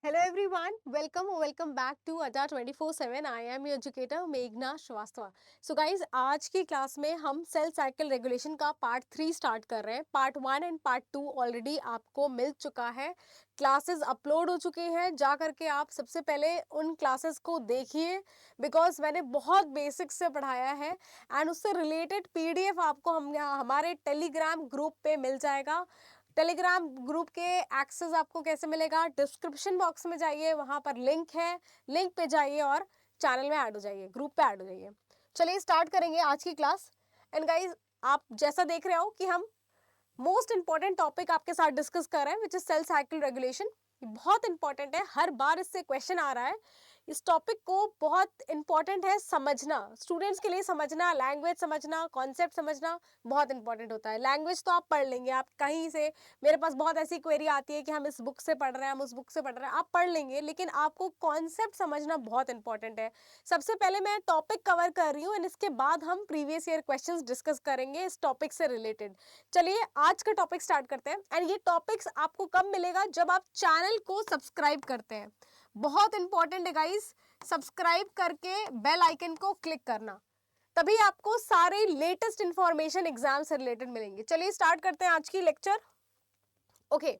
Hello everyone, welcome back to Adda 24/7. I am your educator मेघना Srivastava. So guys, आज की class में हम सेल साइकिल रेगुलेशन का पार्ट 3 स्टार्ट कर रहे हैं. पार्ट 1 एंड पार्ट 2 ऑलरेडी आपको मिल चुका है. क्लासेस अपलोड हो चुकी हैं. जा करके आप सबसे पहले उन क्लासेस को देखिए बिकॉज मैंने बहुत बेसिक से पढ़ाया है एंड उससे रिलेटेड पीडीएफ आपको हम हमारे टेलीग्राम ग्रुप पे मिल जाएगा. टेलीग्राम ग्रुप के एक्सेस आपको कैसे मिलेगा? डिस्क्रिप्शन बॉक्स में जाइए, वहां पर लिंक है, लिंक पे जाइए और चैनल में ऐड हो जाइए, ग्रुप पे ऐड हो जाइए. चलिए स्टार्ट करेंगे आज की क्लास. एंड गाइज, आप जैसा देख रहे हो कि हम मोस्ट इंपॉर्टेंट टॉपिक आपके साथ डिस्कस कर रहे हैं which is cell cycle regulation. बहुत इंपॉर्टेंट है, हर बार इससे क्वेश्चन आ रहा है. इस टॉपिक को बहुत इंपॉर्टेंट है समझना, स्टूडेंट्स के लिए समझना, लैंग्वेज समझना, कॉन्सेप्ट समझना बहुत इंपॉर्टेंट होता है. लैंग्वेज तो आप पढ़ लेंगे, आप कहीं से, मेरे पास बहुत ऐसी क्वेरी आती है कि हम इस बुक से पढ़ रहे हैं, हम उस बुक से पढ़ रहे हैं, आप पढ़ लेंगे, लेकिन आपको कॉन्सेप्ट समझना बहुत इंपॉर्टेंट है. सबसे पहले मैं टॉपिक कवर कर रही हूँ एंड इसके बाद हम प्रीवियस ईयर क्वेश्चंस डिस्कस करेंगे इस टॉपिक से रिलेटेड. चलिए आज का टॉपिक स्टार्ट करते हैं. एंड ये टॉपिक्स आपको कब मिलेगा? जब आप चैनल को सब्सक्राइब करते हैं. बहुत इंपॉर्टेंट है गाइस, सब्सक्राइब करके बेल आइकन को क्लिक करना, तभी आपको सारे लेटेस्ट इंफॉर्मेशन एग्जाम से रिलेटेड मिलेंगे. चलिए स्टार्ट करते हैं आज की लेक्चर. ओके,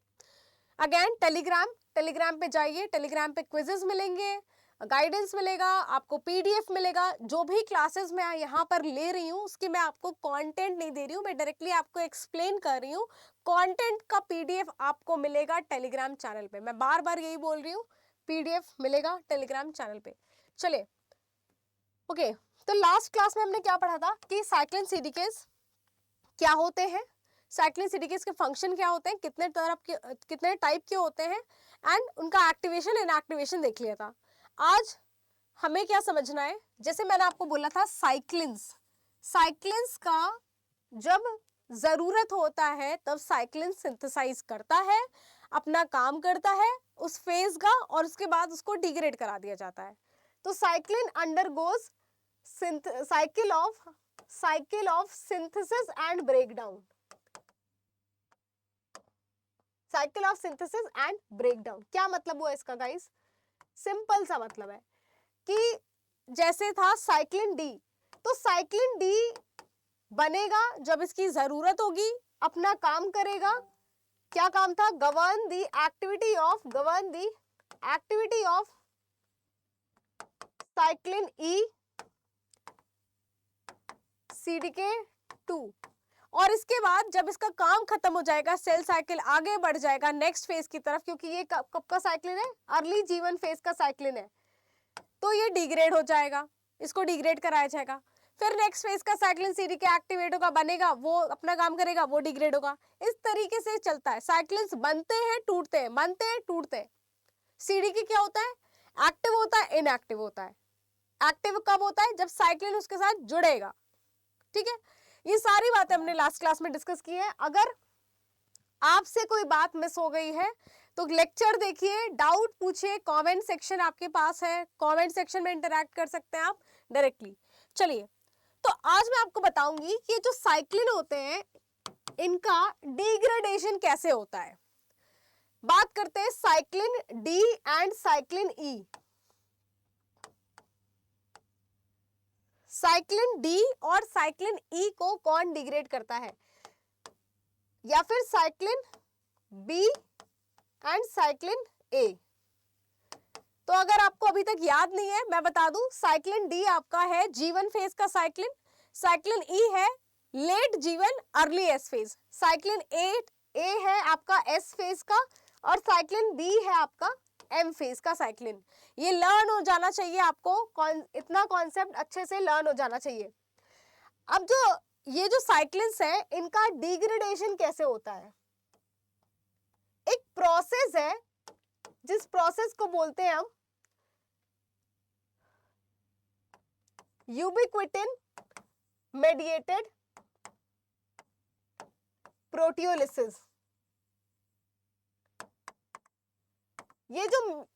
अगेन टेलीग्राम पे जाइए, टेलीग्राम पे क्विजेस मिलेंगे, गाइडेंस मिलेगा, आपको पीडीएफ मिलेगा. जो भी क्लासेस मैं यहाँ पर ले रही हूँ उसकी मैं आपको कंटेंट नहीं दे रही हूँ, मैं डायरेक्टली आपको एक्सप्लेन कर रही हूँ. कंटेंट का पीडीएफ आपको मिलेगा टेलीग्राम चैनल पे. मैं बार बार यही बोल रही हूँ, पीडीएफ मिलेगा टेलीग्राम चैनल पे. चलिए ओके, तो लास्ट क्लास में हमने क्या पढ़ा था कि साइक्लिन सीडीकेस क्या होते हैं, साइक्लिन सीडीकेस के फंक्शन क्या होते हैं, कितने टाइप के होते हैं एंड उनका एक्टिवेशन इनएक्टिवेशन देख लिया था. आज हमें क्या समझना है, जैसे मैंने आपको बोला था साइक्लिन्स का जब जरूरत होता है तब साइक्लिन सिंथेसाइज करता है, अपना काम करता है उस फेज का, और उसके बाद उसको डिग्रेड करा दिया जाता है. तो cyclin undergoes cycle of synthesis and breakdown. Cycle of synthesis and breakdown क्या मतलब हुआ इसका गाइस? सिंपल सा मतलब है कि जैसे था साइक्लिन डी, तो साइक्लिन डी बनेगा जब इसकी जरूरत होगी, अपना काम करेगा. क्या काम था? Govern the activity of cyclin E CDK 2. और इसके बाद जब इसका काम खत्म हो जाएगा, सेल साइकिल आगे बढ़ जाएगा नेक्स्ट फेज की तरफ, क्योंकि ये कब का साइक्लिन है? अर्ली जीवन फेज का साइक्लिन है, तो ये डिग्रेड हो जाएगा, इसको डिग्रेड कराया जाएगा. फिर नेक्स्ट फेज का साइक्लिन सीडी के एक्टिवेट होगा, बनेगा, वो अपना काम करेगा, वो डिग्रेड होगा. इस तरीके से चलता है. साइक्लिन्स बनते हैं, टूटते हैं, बनते हैं, टूटते हैं. सीडी की क्या होता है? एक्टिव होता है, इनएक्टिव होता है. एक्टिव कब होता है? जब साइक्लिन उसके साथ जुड़ेगा. ठीक है, ये सारी बातें हमने लास्ट क्लास में डिस्कस की है. अगर आपसे कोई बात मिस हो गई है तो लेक्चर देखिए, डाउट पूछिए, कमेंट सेक्शन आपके पास है, कमेंट सेक्शन में इंटरैक्ट कर सकते हैं आप डायरेक्टली. चलिए, तो आज मैं आपको बताऊंगी कि जो साइक्लिन होते हैं इनका डिग्रेडेशन कैसे होता है. बात करते हैं cyclin D and cyclin E. Cyclin D और साइक्लिन ई को कौन डिग्रेड करता है, या फिर साइक्लिन बी एंड साइक्लिन ए. तो अगर आपको अभी तक याद नहीं है, मैं बता दूं, साइक्लिन डी आपका है जीवन फेज का साइक्लिन, साइक्लिन ई है लेट जीवन अर्ली एस फेज, साइक्लिन ए है आपका एस फेज का, और साइक्लिन बी है आपका एम फेज का साइक्लिन. ये लर्न हो जाना चाहिए आपको, इतना कॉन्सेप्ट अच्छे से लर्न हो जाना चाहिए. अब ये जो साइक्लिन्स है इनका डिग्रेडेशन कैसे होता है? एक प्रोसेस है जिस प्रोसेस को बोलते हैं हम यूबिक्विटिन मेडिएटेड प्रोटियोलिसिस. ये जो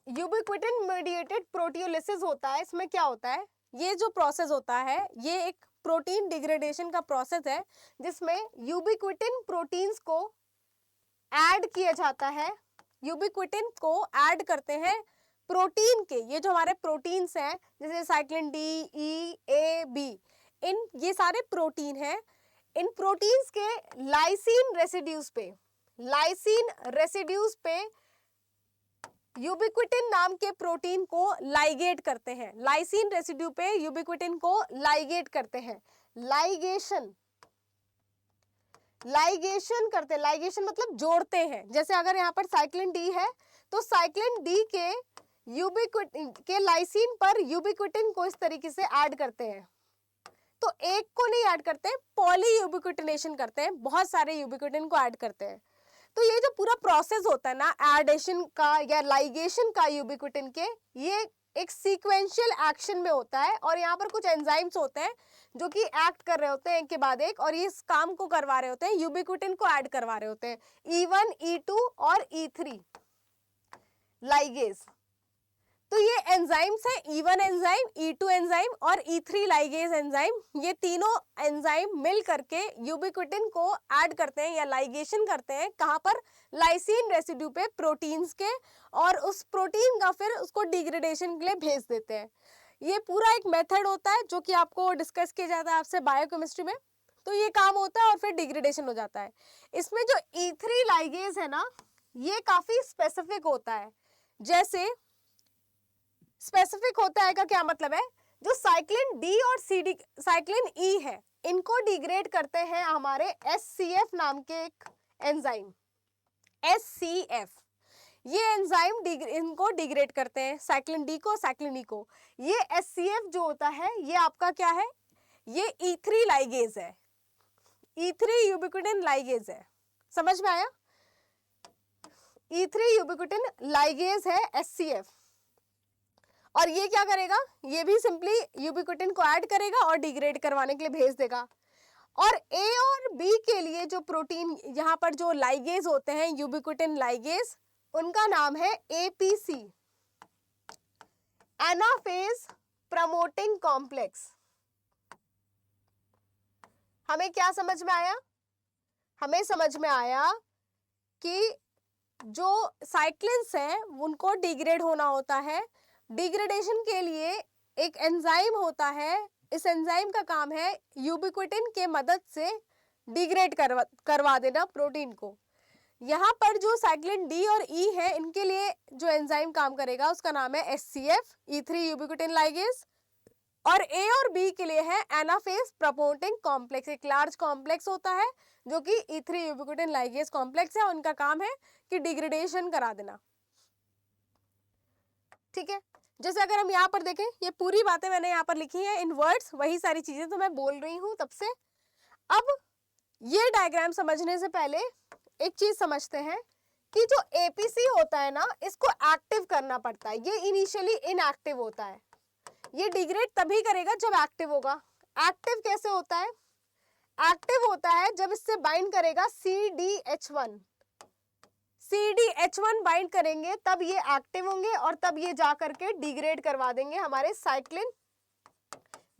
यूबिक्विटिन मेडिएटेड प्रोटियोलिसिस होता है, इसमें क्या होता है? ये जो प्रोसेस होता है ये एक प्रोटीन डिग्रेडेशन का प्रोसेस है जिसमें यूबिक्विटिन प्रोटीन्स को ऐड किया जाता है यूबिक्विटिन को ऐड करते हैं प्रोटीन के, ये जो हमारे प्रोटीन्स हैं जैसे साइक्लिन डी, ई, ए, बी, इन ये सारे प्रोटीन हैं, इन प्रोटीन्स के लाइसिन रेसिड्यूज पे यूबिक्विटिन नाम के प्रोटीन को लाइगेट करते हैं, लाइसिन रेसिड्यू पे यूबिक्विटिन को लाइगेट करते हैं, लाइगेशन करते हैं, लाइगेशन मतलब जोड़ते हैं। जैसे अगर यहाँ पर साइक्लिन डी है तो साइक्लिन डी के यूबिक्विटिन के लाइसिन पर यूबिक्विटिन को इस तरीके से ऐड करते हैं, तो एक को नहीं ऐड करते, पॉली यूबिक्विटिनेशन करते हैं, बहुत सारे यूबिक्विटिन को ऐड करते हैं। तो ये जो पूरा प्रोसेस होता है ना एडेशन का या लाइगेशन का यूबिक्विटिन के, ये एक सीक्वेंशियल एक्शन में होता है और यहाँ पर कुछ एंजाइम्स होते हैं जो कि एक्ट कर रहे होते हैं एक के बाद एक, और ये इस काम को करवा रहे होते हैं, यूबिक्विटिन को ऐड करवा रहे होते हैं, E1, E2 और E3 लाइगेज। तो ये एंजाइम्स है, E1 एंजाइम, E2 एंजाइम और E3 लाइगेज एंजाइम, ये तीनों एंजाइम मिल करके यूबिक्विटिन को ऐड करते हैं या लाइगेशन करते हैं, कहाँ पर, लाइसिन रेसिड्यू पे प्रोटीन्स के, और उस प्रोटीन का फिर उसको डिग्रेडेशन के लिए भेज देते हैं। ये पूरा एक मेथड होता है जो कि आपको डिस्कस किया जाता है आपसे बायोकेमिस्ट्री में, तो ये काम होता है और फिर डिग्रेडेशन हो जाता है। इसमें जो E3 लाइगेज है ना, ये काफी स्पेसिफिक होता है। जैसे स्पेसिफिक होता है का क्या मतलब है, जो साइक्लिन डी और साइक्लिन ई है, इनको डिग्रेड करते हैं हमारे SCF नाम के एक एंजाइम, SCF, ये एंजाइम इनको डिग्रेड करते हैं, साइक्लिन डी को, साइक्लिन ई को। ये SCF जो होता है ये आपका क्या है, ये E3 लाइगेज है, E3 यूबिक्विटिन लाइगेज है, समझ में आया? E3 यूबिक्विटिन लाइगेज है SCF, और ये क्या करेगा, ये भी सिंपली यूबिक्विटिन को ऐड करेगा और डिग्रेड करवाने के लिए भेज देगा। और A और B के लिए जो प्रोटीन यहाँ पर जो लाइगेज होते हैं यूबिक्विटिन लाइगेज, उनका नाम है APC, एनाफेज प्रमोटिंग कॉम्प्लेक्स। हमें क्या समझ में आया? हमें समझ में आया कि जो साइक्लिन्स हैं उनको डिग्रेड होना होता है, डिग्रेडेशन के लिए एक एंजाइम होता है, इस एंजाइम का काम है यूबिक्विटिन के मदद से डिग्रेड करवा देना प्रोटीन को। यहाँ पर जो साइक्लिन डी और ई है, इनके लिए जो एंजाइम काम करेगा उसका नाम है SCF, E3 यूबिक्विटिन लाइगेज, और A और B के लिए है एनाफेज प्रमोटिंग कॉम्प्लेक्स, एक लार्ज कॉम्प्लेक्स होता है जो कि E3 यूबिक्विटिन लाइगेज कॉम्प्लेक्स है, उनका काम है कि डिग्रेडेशन करा देना। ठीक है, जैसे अगर हम यहाँ पर देखें, ये पूरी बातें मैंने यहाँ पर लिखी हैं इन वर्ड्स, वही सारी चीजें तो मैं बोल रही हूँ तब से। अब ये डायग्राम समझने से पहले एक चीज समझते हैं कि जो APC होता है ना, इसको एक्टिव करना पड़ता है, ये इनिशियली इनएक्टिव होता है, ये डिग्रेड तभी करेगा जब एक्टिव होगा। एक्टिव कैसे होता है? एक्टिव होता है जब इससे बाइंड करेगा CDH1, CDH1 बाइंड करेंगे तब ये एक्टिव होंगे और तब ये जा करके डिग्रेड करवा देंगे हमारे साइक्लिन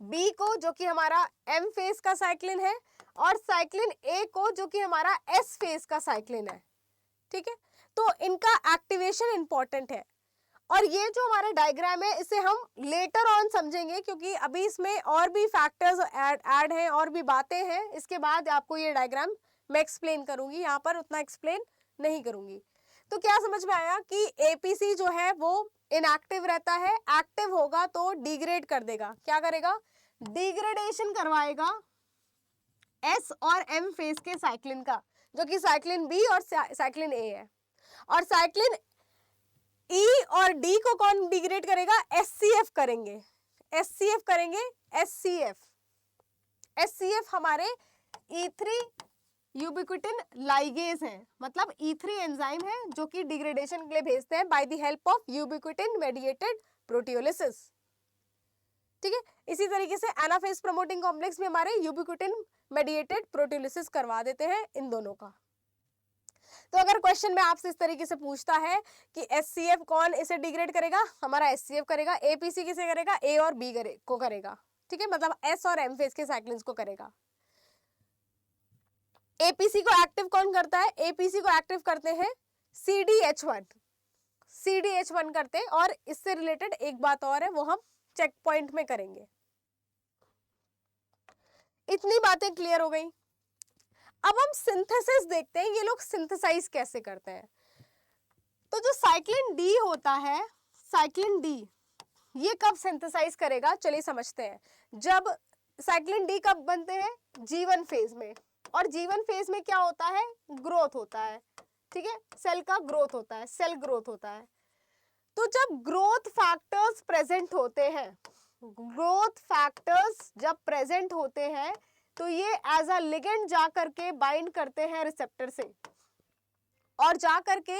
B को, जो कि हमारा M फेज का साइक्लिन है, और साइक्लिन A को जो कि हमारा S फेज का साइक्लिन है। ठीक है, तो इनका एक्टिवेशन इंपॉर्टेंट है। और ये जो हमारा डायग्राम है इसे हम लेटर ऑन समझेंगे, क्योंकि अभी इसमें और भी फैक्टर्स ऐड हैं और भी बातें हैं, इसके बाद आपको ये डायग्राम मैं एक्सप्लेन करूंगी, यहाँ पर उतना एक्सप्लेन नहीं करूंगी। तो क्या समझ में आया कि APC जो है वो इनएक्टिव रहता है, एक्टिव होगा तो डिग्रेड कर देगा, क्या करेगा, डिग्रेडेशन करवाएगा S और M फेज के साइक्लिन का, जो कि साइक्लिन B और साइक्लिन A है। और साइक्लिन E और D को कौन डिग्रेड करेगा, SCF करेंगे, SCF करेंगे, SCF हमारे E3 यूबिक्विटिन लाइगेज है, मतलब E3 एंजाइम है जो कि डिग्रेडेशन के लिए भेजते हैं by the help of ubiquitin mediated proteolysis. ठीक है, इसी तरीके से एनाफेज प्रमोटिंग कॉम्प्लेक्स भी हमारे यूबिक्विटिन मेडिएटेड प्रोटियोलिसिस करवा देते हैं इन दोनों का। तो अगर क्वेश्चन में आपसे इस तरीके से पूछता है कि SCF कौन इसे डिग्रेड करेगा, हमारा SCF करेगा, APC किसे करेगा, A और B को करेगा। ठीक है, मतलब S और M फेज के साइक्लिन्स को करेगा। APC को एक्टिव कौन करता है, APC को एक्टिव करते हैं CDH1, CDH1 करते हैं। और इससे रिलेटेड एक बात और है, वो हम चेक पॉइंट में करेंगे। इतनी बातें क्लियर हो गई। अब हम सिंथेसिस देखते हैं, ये लोग सिंथेसाइज कैसे करते हैं। तो जो साइक्लिन डी होता है, साइक्लिन डी ये कब सिंथेसाइज करेगा, चलिए समझते हैं। जब साइक्लिन डी कब बनते हैं, G1 फेज में। और G1 फेज में क्या होता है, ग्रोथ होता है, ठीक है, सेल का ग्रोथ होता है, सेल ग्रोथ होता है। तो जब ग्रोथ फैक्टर्स प्रेजेंट होते हैं, ग्रोथ फैक्टर्स जब प्रेजेंट होते हैं, तो ये एज अ लिगेंड जा करके बाइंड करते हैं रिसेप्टर से, और जा करके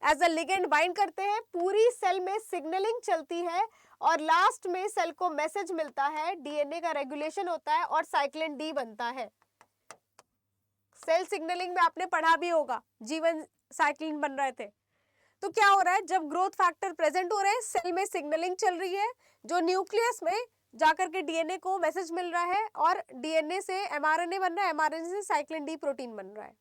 एज अ लिगेंड बाइंड करते हैं, पूरी सेल में सिग्नलिंग चलती है, और लास्ट में सेल को मैसेज मिलता है, डीएनए का रेगुलेशन होता है और साइक्लिन डी बनता है। सेल सिग्नलिंग में आपने पढ़ा भी होगा, G1 साइक्लिन बन रहे थे। तो क्या हो रहा है, जब ग्रोथ फैक्टर प्रेजेंट हो रहे हैं, सेल में सिग्नलिंग चल रही है, जो न्यूक्लियस में जाकर के डीएनए को मैसेज मिल रहा है, और डीएनए से एमआरएनए बन रहा है, एमआरएनए से साइक्लिन डी प्रोटीन बन रहा है।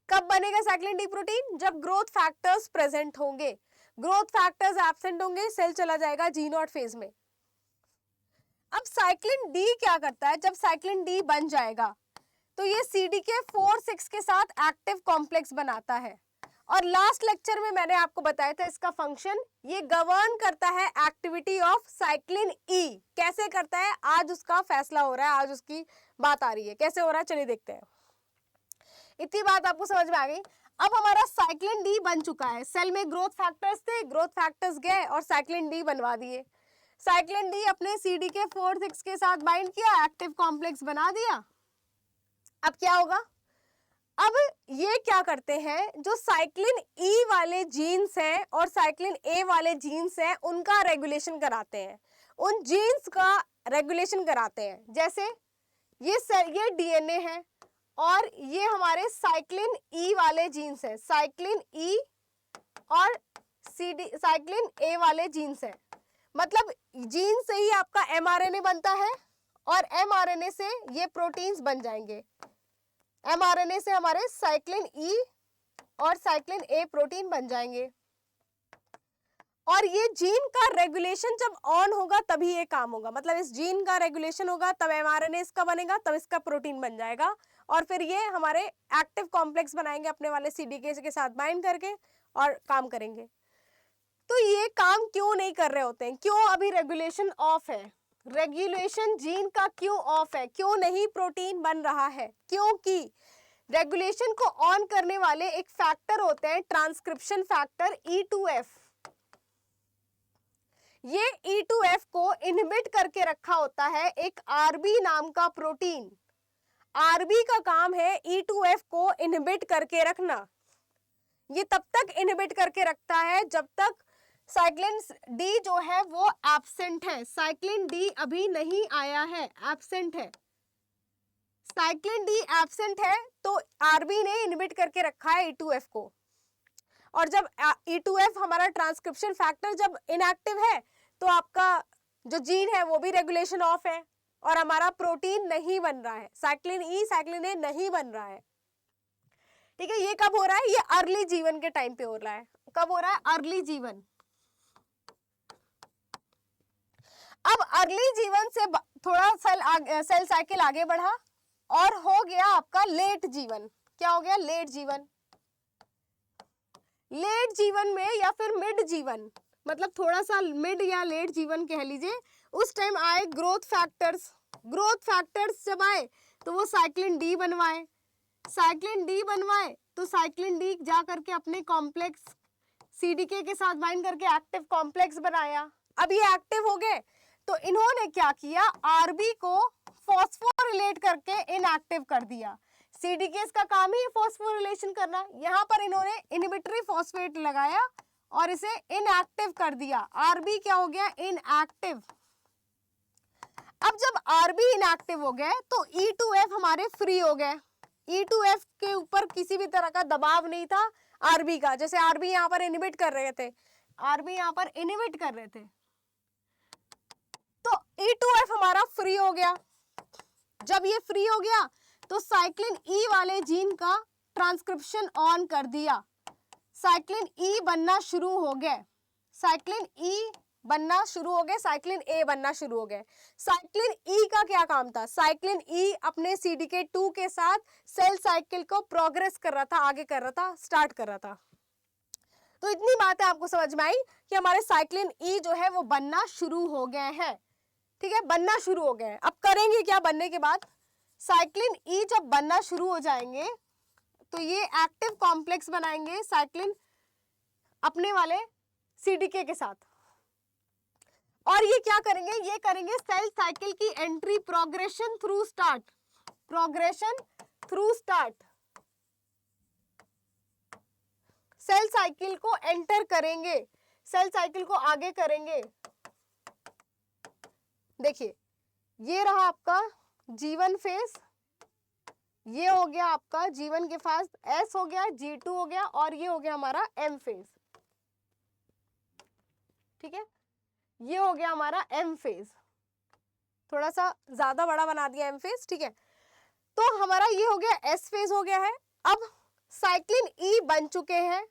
कब बनेगा साइक्लिन डी प्रोटीन, जब ग्रोथ फैक्टर्स प्रेजेंट होंगे। ग्रोथ फैक्टर्स एब्सेंट होंगे, सेल चला जाएगा G0 फेज में। अब साइक्लिन डी क्या करता है, जब साइक्लिन डी बन जाएगा तो ये CDK4/6 के साथ एक्टिव कॉम्प्लेक्स बनाता है। और लास्ट लेक्चर में मैंने आपको बताया था इसका फंक्शन, ये गवर्न करता है एक्टिविटी ऑफ साइक्लिन ई। कैसे करता है, आज उसका फैसला हो रहा है, आज उसकी बात आ रही है। कैसे हो रहा है, चलिए देखते हैं। इतनी बात आपको समझ में आ गई। अब हमारा साइक्लिन डी बन चुका है, सेल में ग्रोथ फैक्टर्स थे, ग्रोथ फैक्टर्स गए और साइक्लिन डी बनवा दिए। साइक्लिन डी अपने CDK4/6 के साथ बाइंड किया, एक्टिव कॉम्प्लेक्स बना दिया। अब क्या होगा, अब ये क्या करते हैं, जो साइक्लिन ई वाले जीन्स हैं और साइक्लिन ए वाले जीन्स हैं, उनका रेगुलेशन कराते हैं, उन जीन्स का रेगुलेशन कराते हैं। जैसे ये डीएनए है और ये हमारे साइक्लिन ई वाले जीन्स है, साइक्लिन ई और साइक्लिन ए वाले जीन्स है। मतलब जीन से ही आपका एमआरएनए बनता है, और एमआरएनए से ये प्रोटीन्स बन जाएंगे। एमआरएनए से हमारे साइक्लिन ई और साइक्लिन ए प्रोटीन बन जाएंगे। और ये जीन का रेगुलेशन जब ऑन होगा तभी ये काम होगा। मतलब इस जीन का रेगुलेशन होगा तब एमआरएनए इसका बनेगा, तब इसका प्रोटीन बन जाएगा, और फिर ये हमारे एक्टिव कॉम्प्लेक्स बनाएंगे अपने वाले CDK के साथ बाइंड करके और काम करेंगे। तो ये काम क्यों नहीं कर रहे होते हैं, क्यों अभी रेगुलेशन ऑफ है, रेगुलेशन जीन का क्यों ऑफ है, क्यों नहीं प्रोटीन बन रहा है? क्योंकि रेगुलेशन को ऑन करने वाले एक फैक्टर होते हैं, ट्रांसक्रिप्शन फैक्टर E2F। ये E2F को इनहिबिट करके रखा होता है एक RB नाम का प्रोटीन। RB का काम है E2F को इनहिबिट करके रखना। ये तब तक इनहिबिट करके रखता है जब तक साइक्लिन डी जो है वो एब्सेंट है। साइक्लिन डी अभी नहीं आया है, एब्सेंट है। साइक्लिन डी एब्सेंट है तो आरबी ने इनहिबिट करके रखा है E2F को। और जब E2F हमारा ट्रांसक्रिप्शन फैक्टर जब इनएक्टिव है तो आपका जो जीन है वो भी रेगुलेशन ऑफ है और हमारा प्रोटीन नहीं बन रहा है, साइक्लिन ई साइक्लिन ए नहीं बन रहा है। ठीक है, ये कब हो रहा है? ये अर्ली जीवन के टाइम पे हो रहा है। कब हो रहा है? अर्ली जीवन। अब अर्ली जीवन से थोड़ा सेल साइकिल आगे बढ़ा और हो गया आपका लेट जीवन। क्या हो गया? लेट जीवन। लेट जीवन में या फिर मिड जीवन, मतलब थोड़ा सा मिड या लेट जीवन कह लीजिए, उस टाइम आए ग्रोथ फैक्टर्स। ग्रोथ फैक्टर्स जब आए तो वो साइक्लिन डी बनवाए। साइक्लिन डी बनवाए तो साइक्लिन डी जा करके अपने कॉम्प्लेक्स CDK के साथ बाइंड करके एक्टिव कॉम्प्लेक्स बनाया। अब ये एक्टिव हो गए तो इन्होंने क्या किया? आरबी को फॉस्फोरिलेट करके इनएक्टिव कर दिया। CDK का काम ही फॉस्फोरिलेशन करना, यहाँ पर इन्होंने इनहिबिटरी फॉस्फेट लगाया और इसे इनएक्टिव कर दिया। आरबी क्या हो गया? इनएक्टिव। अब जब आरबी इनएक्टिव हो गए तो E2F हमारे फ्री हो गए। E2F के ऊपर किसी भी तरह का दबाव नहीं था आरबी का। जैसे आरबी यहाँ पर इनहिबिट कर रहे थे, आरबी यहाँ पर इनहिबिट कर रहे थे, तो E2F हमारा फ्री हो गया। जब ये फ्री हो गया तो साइक्लिन ई वाले जीन का ट्रांसक्रिप्शन ऑन कर दिया, साइक्लिन ई बनना शुरू हो गए, साइक्लिन ई बनना शुरू हो गए, साइक्लिन ए बनना शुरू हो गए। साइक्लिन ई का क्या काम था? साइक्लिन ई अपने CDK2 के साथ सेल साइकिल को प्रोग्रेस कर रहा था, आगे कर रहा था, स्टार्ट कर रहा था। तो इतनी बातें आपको समझ में आई कि हमारे साइक्लिन ई जो है वो बनना शुरू हो गए हैं। ठीक है, बनना शुरू हो गए हैं। अब करेंगे क्या बनने के बाद? साइक्लिन ई जब बनना शुरू हो जाएंगे तो ये एक्टिव कॉम्प्लेक्स बनाएंगे साइक्लिन अपने वाले CDK के साथ, और ये क्या करेंगे? ये करेंगे सेल साइकिल की entry, progression through start, progression through start, cell cycle को एंटर करेंगे, सेल साइकिल को आगे करेंगे। देखिए ये रहा आपका G1 फेज, ये हो गया आपका G1 के पास S हो गया, G2 हो गया, और ये हो गया हमारा M फेज। ठीक है, ये हो गया हमारा M फेज, थोड़ा सा ज्यादा बड़ा बना दिया M फेज। ठीक है, तो हमारा ये हो गया S फेज हो गया है। अब साइक्लिन E बन चुके हैं,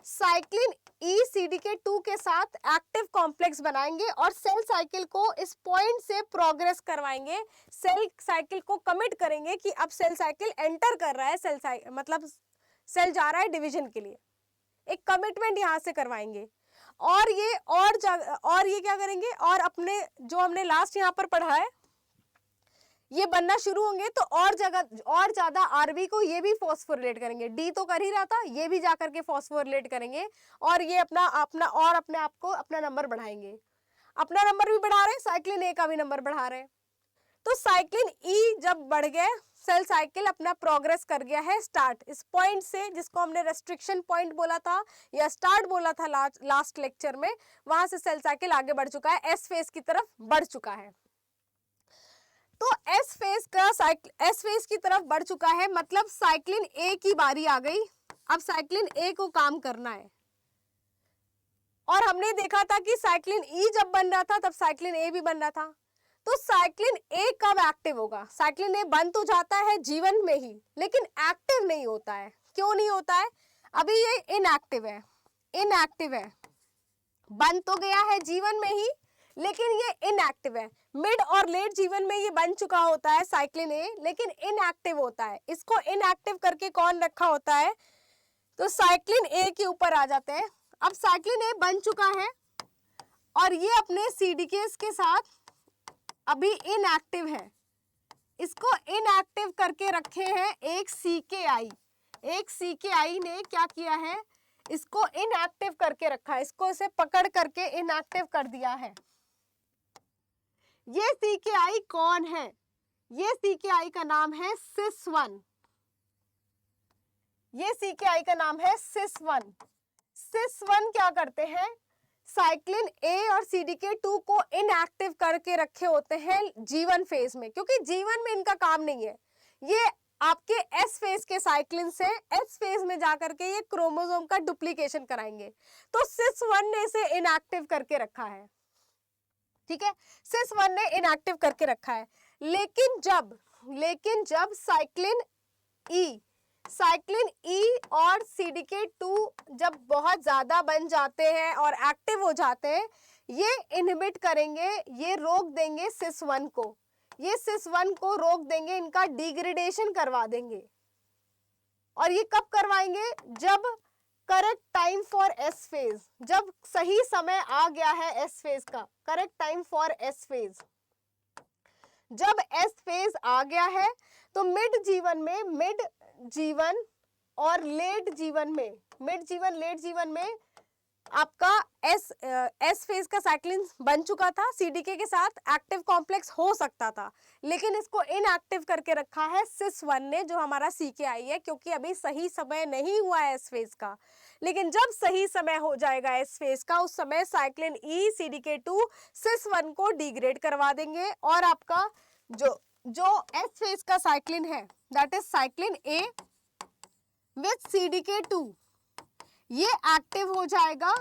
साइक्लिन E CDK2 के साथ एक्टिव कॉम्प्लेक्स बनाएंगे और सेल साइकिल को इस पॉइंट से प्रोग्रेस करवाएंगे, सेल साइकिल को कमिट करेंगे कि अब सेल साइकिल एंटर कर रहा है, सेल साइकिल मतलब सेल जा रहा है डिवीजन के लिए, एक कमिटमेंट यहां से करवाएंगे। और ये क्या करेंगे? और अपने जो हमने लास्ट यहाँ पर पढ़ा है ये बनना शुरू होंगे तो और ज्यादा आरबी को ये भी फॉस्फोरिलेट करेंगे। डी तो कर ही रहा था, ये भी जाकर के फॉस्फोरिलेट करेंगे और ये अपने आप को अपना नंबर बढ़ाएंगे। अपना नंबर भी बढ़ा रहे हैं, साइक्लिन ए का भी नंबर बढ़ा रहे हैं। तो साइक्लिन ई जब बढ़ गए, सेल साइकिल अपना प्रोग्रेस कर गया है स्टार्ट, इस पॉइंट से जिसको हमने रेस्ट्रिक्शन पॉइंट बोला था या स्टार्ट बोला था लास्ट लेक्चर में, वहां से सेल साइकिल आगे बढ़ चुका है, एस फेज की तरफ बढ़ चुका है। तो एस फेज की तरफ बढ़ चुका है, मतलब साइक्लिन ए की बारी आ गई। अब साइक्लिन ए को काम करना है, और हमने देखा था कि साइक्लिन ई जब बन रहा था तब साइक्लिन ए भी बन रहा था। तो साइक्लिन ए कब एक्टिव होगा? साइक्लिन ए बन तो जाता है जीवन में ही, लेकिन एक्टिव नहीं होता है। क्यों नहीं होता है? अभी ये इनएक्टिव है, बन तो गया है जीवन में ही लेकिन ये इनएक्टिव है। मिड और लेट जीवन में ये बन चुका होता है साइक्लिन ए, लेकिन इनएक्टिव होता है। इसको इनएक्टिव करके कौन रखा होता है? तो साइक्लिन ए के ऊपर आ जाते हैं। अब साइक्लिन ए बन चुका है और ये अपने CDKs के साथ अभी इनएक्टिव है, इसको इनएक्टिव करके रखे हैं एक CKI ने क्या किया है? इसको इनएक्टिव करके रखा है, इसको इसे पकड़ करके इनएक्टिव कर दिया है। ये CKI कौन है? ये CKI का नाम है cis1। ये CKI का नाम है cis1। cis1 क्या करते हैं? साइक्लिन ए और CDK2 को इनएक्टिव करके रखे होते हैं G1 फेज में, क्योंकि G1 में इनका काम नहीं है। ये आपके S फेज के साइक्लिन से S फेज में जाकर के ये क्रोमोसोम का डुप्लीकेशन कराएंगे। तो cis1 ने इसे इनएक्टिव करके रखा है। ठीक है, cis1 ने इनएक्टिव करके रखा है। लेकिन जब साइक्लिन ई और CDK2 जब बहुत ज्यादा बन जाते हैं और एक्टिव हो जाते हैं, ये इनहिबिट करेंगे, ये रोक देंगे cis1 को, ये cis1 को रोक देंगे, इनका डिग्रेडेशन करवा देंगे। और ये कब करवाएंगे? जब correct time for S phase, जब सही समय आ गया है एस फेज का, correct time for S phase. जब एस फेज आ गया है तो मिड जीवन और लेट जीवन में आपका एस फेज का साइक्लिन बन चुका था, CDK के साथ एक्टिव कॉम्प्लेक्स हो सकता था, लेकिन इसको इनएक्टिव करके रखा है cis1 ने, जो हमारा CKI है, क्योंकि अभी सही समय नहीं हुआ है एस फेज का। लेकिन जब सही समय हो जाएगा एस फेज का, उस समय साइक्लिन ई CDK2 cis1 को डिग्रेड करवा देंगे और आपका जो एस फेज का साइक्लिन है, that is cyclin A with CDK2, ये एक्टिव हो जाएगा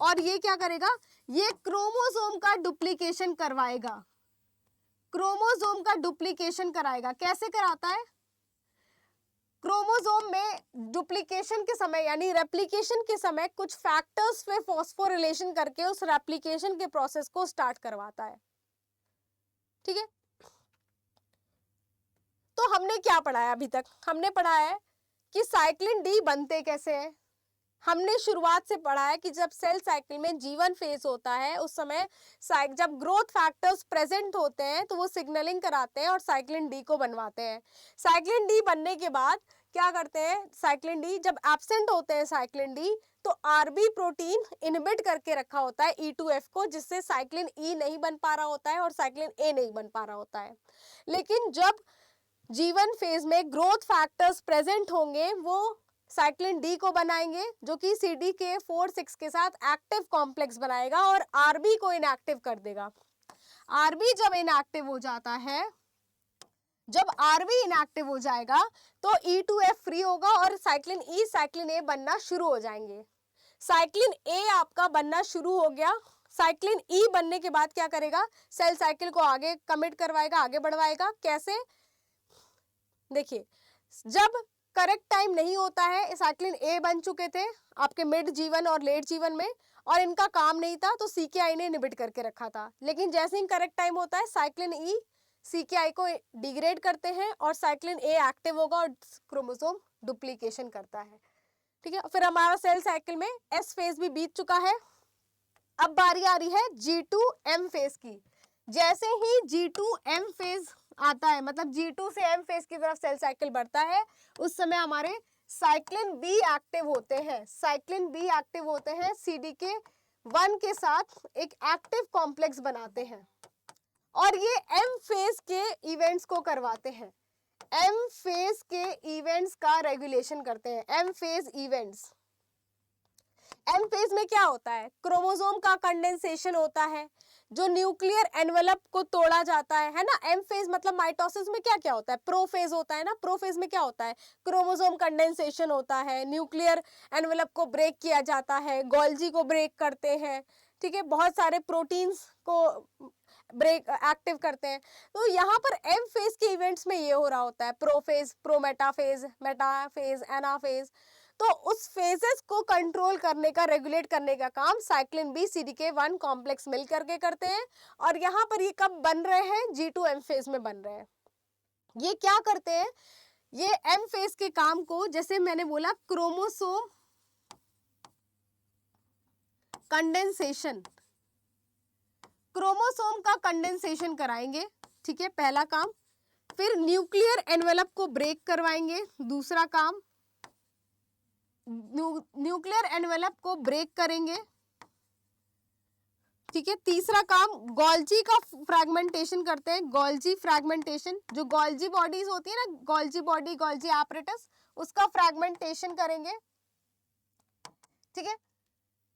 और ये क्या करेगा? ये क्रोमोसोम का डुप्लीकेशन करवाएगा, कैसे कराता है? क्रोमोसोम में डुप्लीकेशन के समय यानी रेप्लिकेशन के समय कुछ फैक्टर्स पे फॉस्फोरिलेशन करके उस रेप्लिकेशन के प्रोसेस को स्टार्ट करवाता है। ठीक है, तो हमने क्या पढ़ा है अभी तक? हमने पढ़ा है कि साइक्लिन डी बनते कैसे हैं। हमने शुरुआत से पढ़ा है कि जब सेल साइकिल में जीवन फेज होता है उस समय जब ग्रोथ फैक्टर्स प्रेजेंट होते हैं तो वो सिग्नलिंग कराते हैं और साइक्लिन डी को बनवाते हैं। साइक्लिन डी बनने के बाद क्या करते हैं, साइक्लिन डी जब एब्सेंट होते हैं साइक्लिन डी तो आरबी प्रोटीन इनहिबिट करके रखा होता है E2F को, जिससे साइक्लिन ई नहीं बन पा रहा होता है और साइक्लिन ए नहीं बन पा रहा होता है। लेकिन जब जीवन फेज में ग्रोथ फैक्टर्स प्रेजेंट होंगे वो साइक्लिन डी को बनाएंगे जो कि CDK4/6 के साथ एक्टिव कॉम्प्लेक्स बनाएगा और आरबी को इनएक्टिव कर देगा। आरबी जब इनएक्टिव हो जाता है, जब आरबी इनएक्टिव हो जाएगा तो E2F फ्री होगा और साइक्लिन ई साइक्लिन ए बनना शुरू हो जाएंगे। साइक्लिन ए आपका बनना शुरू हो गया। साइक्लिन ई बनने के बाद क्या करेगा, सेल साइकिल को आगे कमिट करवाएगा, आगे बढ़वाएगा। कैसे? देखिए, जब करेक्ट टाइम नहीं होता है, साइक्लिन ए बन चुके थे आपके मिड जीवन और लेट जीवन में और इनका काम नहीं था तो CKI ने इनहिबिट करके रखा था। लेकिन जैसे ही करेक्ट टाइम होता है साइक्लिन ई CKI को डिग्रेड करते हैं और साइक्लिन ए एक्टिव होगा और क्रोमोसोम डुप्लीकेशन करता है। ठीक है, फिर हमारा सेल साइकिल में S फेज भी बीत चुका है। अब बारी आ रही है G2M फेज की। जैसे ही G2M फेज आता है, मतलब G2 से M फेज की तरफ सेल साइकिल बढ़ता है, उस समय हमारे साइक्लिन बी एक्टिव होते हैं। साइक्लिन बी एक्टिव होते हैं, CDK1 के साथ एक एक्टिव कॉम्प्लेक्स बनाते हैं और ये M फेज के इवेंट्स को करवाते हैं। M फेज के इवेंट्स का रेगुलेशन करते हैं। M phase events, M phase में क्या होता है, क्रोमोसोम का कंडेंसेशन होता है, जो न्यूक्लियर एनवेलप को तोड़ा जाता है ना। M फेज मतलब माइटोसिस में क्या क्या होता है, प्रो फेज होता है ना। प्रो फेज में क्या होता है, क्रोमोसोम कंडेंसेशन होता है, न्यूक्लियर एनवेलप को ब्रेक किया जाता है, गोल्जी को ब्रेक करते हैं। ठीक है, बहुत सारे प्रोटीन्स को ब्रेक एक्टिव करते हैं। तो यहाँ पर M फेज के इवेंट्स में ये हो रहा होता है, प्रो फेज, प्रोमेटाफेज, मेटाफेज, एनाफेज। तो उस फेजेस को कंट्रोल करने का, रेगुलेट करने का काम साइक्लिन बी CDK1 कॉम्प्लेक्स मिल करके करते हैं। और यहाँ पर ये कब बन रहे हैं, G2M फेज में बन रहे हैं। ये क्या करते हैं, ये M फेज के काम को, जैसे मैंने बोला, क्रोमोसोम कंडेंसेशन, क्रोमोसोम का कंडेंसेशन कराएंगे। ठीक है, पहला काम। फिर न्यूक्लियर एनवेलप को ब्रेक करवाएंगे, दूसरा काम। न्यूक्लियर एनवेलप को ब्रेक करेंगे। ठीक है, तीसरा काम, गोल्जी का फ्रैगमेंटेशन करते हैं। गोल्जी फ्रैगमेंटेशन, जो गोल्जी बॉडीज होती है ना, गोल्जी बॉडी, गोल्जी एपरेटस, उसका फ्रैगमेंटेशन करेंगे। ठीक है,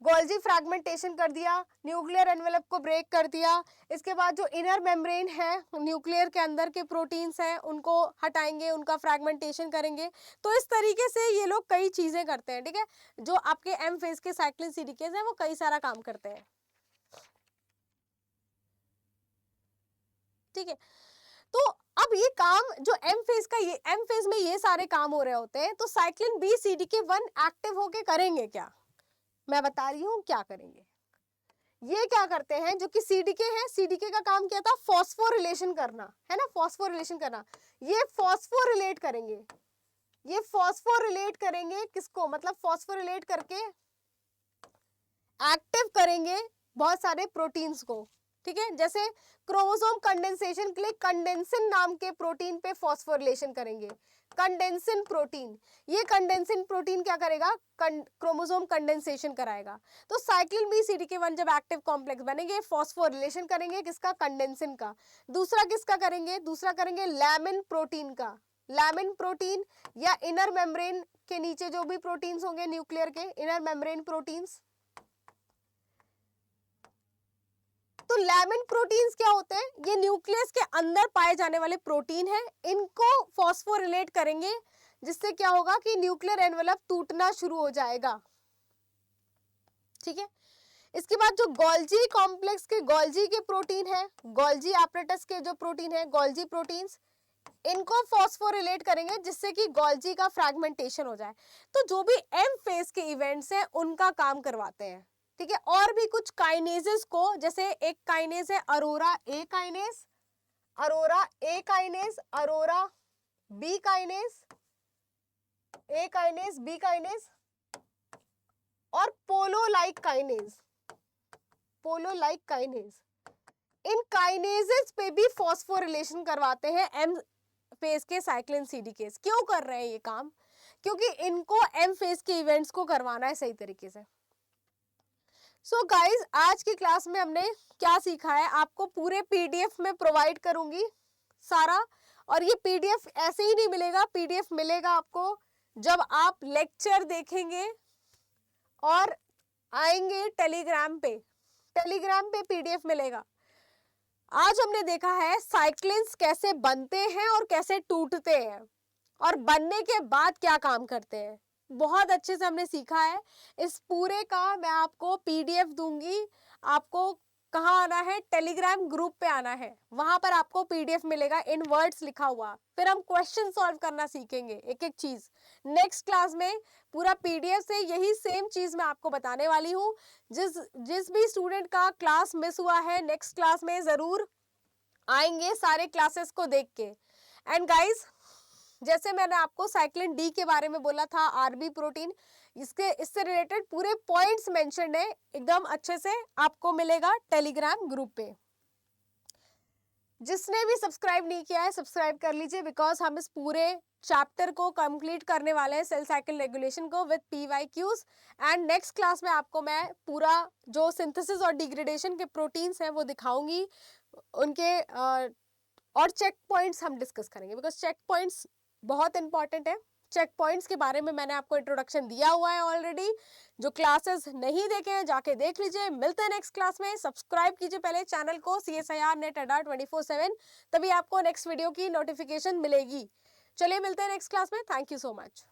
गोल्जी फ्रैगमेंटेशन कर दिया, न्यूक्लियर एनवेलप को ब्रेक कर दिया। इसके बाद जो इनर मेम्ब्रेन है, न्यूक्लियर के अंदर के प्रोटीन्स हैं, उनको हटाएंगे, उनका फ्रैगमेंटेशन करेंगे। तो इस तरीके से ये लोग कई चीजें करते हैं। ठीक है, जो आपके M फेज के साइक्लिन CDKs हैं वो कई सारा काम करते हैं। ठीक है, तो अब ये काम जो M फेज का, ये M फेज में ये सारे काम हो रहे होते हैं, तो साइक्लिन बी CDK1 एक्टिव होके करेंगे क्या, मैं बता रही हूँ क्या करेंगे। ये क्या करते हैं, जो कि CDK है, CDK का काम क्या था, फॉस्फोरिलेशन करना है ना, फॉस्फोरिलेशन करना। ये फॉस्फोरिलेट करेंगे, ये फॉस्फोरिलेट करेंगे किसको, मतलब फॉस्फोरिलेट करके एक्टिव करेंगे बहुत सारे प्रोटीन्स को। ठीक है, जैसे क्रोमोसोम कंडेंसेशन के लिए कंडेंसिन नाम के प्रोटीन पे फॉस्फोरिलेशन करेंगे, कंडेंसिन प्रोटीन। ये कंडेंसिन प्रोटीन क्या करेगा, क्रोमोसोम कंडेंसेशन कराएगा। तो साइक्लिन बी CDK1 जब एक्टिव कॉम्प्लेक्स बनेंगे, फॉस्फोरिलेशन करेंगे किसका, कंडेंसिन का। दूसरा किसका करेंगे, दूसरा करेंगे लैमिन प्रोटीन का। लैमिन प्रोटीन या इनर मेम्ब्रेन के नीचे जो भी प्रोटीन्स होंगे न्यूक्लियर के, इनर मेम्ब्रेन प्रोटीन्स। तो लैमिन प्रोटीन्स क्या होते हैं, ये न्यूक्लियस के अंदर पाए जाने वाले प्रोटीन हैं, इनको फॉस्फोरिलेट करेंगे, जिससे क्या होगा कि न्यूक्लियर एनवेलप टूटना शुरू हो जाएगा। ठीक है, इसके बाद जो गोल्जी कॉम्प्लेक्स के, गोल्जी के प्रोटीन है, गोल्जी एपरेटस के जो प्रोटीन है, गोल्जी प्रोटीन्स, इनको फॉस्फोरिलेट करेंगे जिससे कि गोल्जी का फ्रैगमेंटेशन हो जाए। तो जो भी एम फेज के इवेंट्स हैं उनका काम करवाते हैं, ठीक है। और भी कुछ काइनेजेस को, जैसे एक काइनेज है अरोरा ए काइनेज, अरोरा ए काइनेज, अरोरा बी काइनेज, ए काइनेज, बी काइनेज और पोलो लाइक काइनेज। इन काइनेजेस पे भी फॉस्फोरिलेशन करवाते हैं एम फेज के साइक्लिन सीडीकेस। क्यों कर रहे हैं ये काम? क्योंकि इनको एम फेज के इवेंट्स को करवाना है सही तरीके से। सो गाइज, आज की क्लास में हमने क्या सीखा है आपको पूरे पीडीएफ में प्रोवाइड करूंगी सारा। और ये पीडीएफ ऐसे ही नहीं मिलेगा, पीडीएफ मिलेगा आपको जब आप लेक्चर देखेंगे और आएंगे टेलीग्राम पे पीडीएफ मिलेगा। आज हमने देखा है साइक्लिन्स कैसे बनते हैं और कैसे टूटते हैं और बनने के बाद क्या काम करते हैं। बहुत अच्छे से हमने सीखा है। इस पूरे का मैं आपको पीडीएफ दूंगी। आपको कहाँ आना है? टेलीग्राम ग्रुप पे आना है, वहां पर आपको पीडीएफ मिलेगा इन वर्ड्स लिखा हुआ। फिर हम क्वेश्चन सॉल्व करना सीखेंगे एक एक चीज। नेक्स्ट क्लास में पूरा पीडीएफ से यही सेम चीज मैं आपको बताने वाली हूँ। जिस भी स्टूडेंट का क्लास मिस हुआ है नेक्स्ट क्लास में जरूर आएंगे सारे क्लासेस को देख के। एंड गाइज, जैसे मैंने आपको साइक्लिन डी के बारे में बोला था, आरबी प्रोटीन, इससे रिलेटेड पूरे पॉइंट्स मेंशन्ड है, एकदम अच्छे से आपको मिलेगा टेलीग्राम ग्रुप पे। जिसने भी सब्सक्राइब नहीं किया है सब्सक्राइब कर लीजिए, बिकॉज हम इस पूरे चैप्टर को कंप्लीट करने वाले हैं, सेल साइकिल रेगुलेशन को with PYQs. And next class में आपको मैं पूरा जो सिंथेसिस और डिग्रेडेशन के प्रोटीन्स हैं वो दिखाऊंगी, उनके और चेक पॉइंट्स हम डिस्कस करेंगे, बिकॉज चेक पॉइंट्स बहुत इंपॉर्टेंट है। चेक पॉइंट्स के बारे में मैंने आपको इंट्रोडक्शन दिया हुआ है ऑलरेडी। जो क्लासेस नहीं देखे हैं जाके देख लीजिए। मिलते हैं नेक्स्ट क्लास में। सब्सक्राइब कीजिए पहले चैनल को CSIR नेट अड्डा 24/7, तभी आपको नेक्स्ट वीडियो की नोटिफिकेशन मिलेगी। चलिए मिलते हैं नेक्स्ट क्लास में। Thank you so much.